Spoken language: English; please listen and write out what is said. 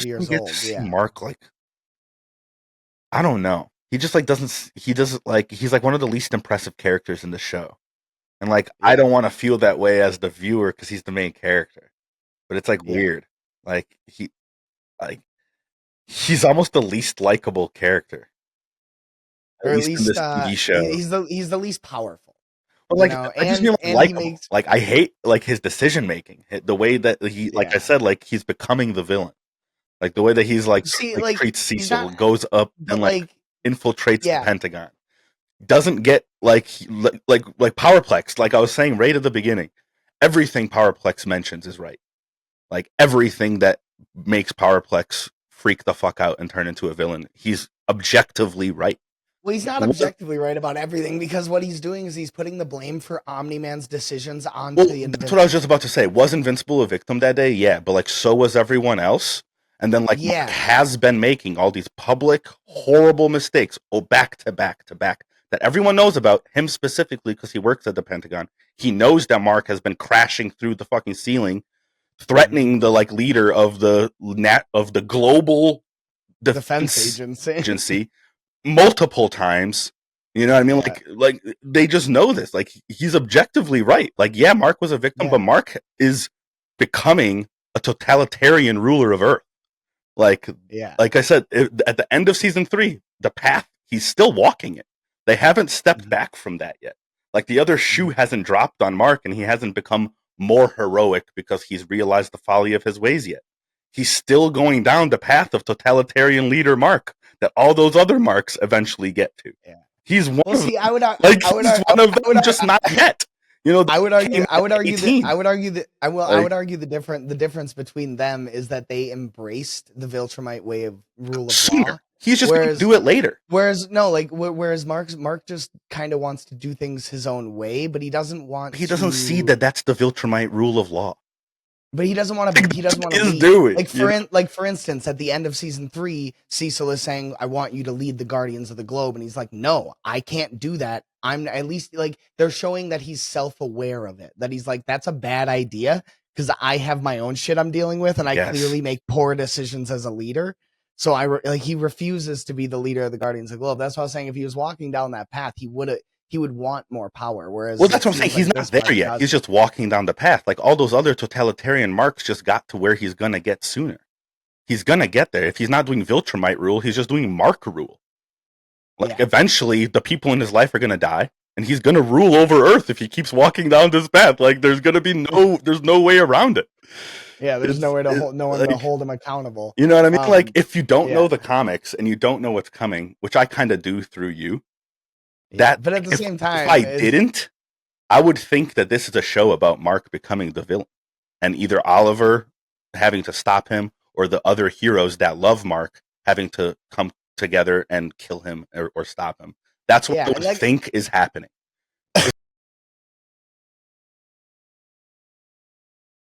just years don't get old. to see Yeah. Mark, like, I don't know. He just like doesn't like, he's like one of the least impressive characters in the show. And like, I Yeah. don't want to feel that way as the viewer because he's the main character. But it's like Yeah. weird. Like like he's almost the least likable character. Or At at least in least this TV show. he's the least powerful. But You like, know, I just mean like and he likable. makes Like I hate like his decision making. The way that he, like I yeah. said, like he's becoming the villain. Like the way that he's like See, like treats he's not, Cecil, goes up but and like like infiltrates the yeah. Pentagon. Doesn't get like like PowerPlex. Like I was saying right at the beginning, everything PowerPlex mentions is right. Like everything that makes PowerPlex freak the fuck out and turn into a villain, he's objectively right. Well, he's not objectively right about everything because what he's doing is he's putting the blame for Omni-Man's decisions onto the That's what I was just about to say. Was Invincible a victim that day? Yeah, but like so was everyone else. And then like Mark has been making all these public horrible mistakes, back to back to back, that everyone knows about, him specifically because he works at the Pentagon. He knows that Mark has been crashing through the fucking ceiling, threatening the like leader of the global defense agency multiple times. You know what I mean? Like they just know this. Like he's objectively right. Like yeah, Mark was a victim, but Mark is becoming a totalitarian ruler of Earth. Like I said, at the end of season 3, the path, he's still walking it. They haven't stepped back from that yet. Like the other shoe hasn't dropped on Mark, and he hasn't become more heroic because he's realized the folly of his ways yet. He's still going down the path of totalitarian leader Mark that all those other Marks eventually get to. Yeah. He's one of them. I would one of them, just not yet. You know, I would argue the difference between them is that they embraced the Viltrumite way of rule of law. He's just going to do it later. Whereas Mark just kind of wants to do things his own way, but he doesn't want. He doesn't see that that's the Viltrumite rule of law. But he doesn't want to. He doesn't want to do it. Like for instance, at the end of season 3, Cecil is saying, "I want you to lead the Guardians of the Globe," and he's like, "No, I can't do that. I'm at least like they're showing that he's self-aware of it. That he's like, that's a bad idea because I have my own shit I'm dealing with, and I clearly make poor decisions as a leader. So he refuses to be the leader of the Guardians of the Globe. That's what I was saying. If he was walking down that path, he would want more power. Whereas, well, that's what I'm saying. He's not there yet. He's just walking down the path. Like all those other totalitarian Marks just got to where he's gonna get sooner. He's gonna get there. If he's not doing Viltrumite rule, he's just doing Mark rule. Like eventually, the people in his life are gonna die, and he's gonna rule over Earth if he keeps walking down this path. Like there's gonna be there's no way around it. Yeah, there's nowhere to hold, no one to hold him accountable. You know what I mean? Like if you don't know the comics and you don't know what's coming, which I kind of do through you. But at the same time, if I didn't, I would think that this is a show about Mark becoming the villain, and either Oliver having to stop him, or the other heroes that love Mark having to come together and kill him or stop him. That's what I would think is happening.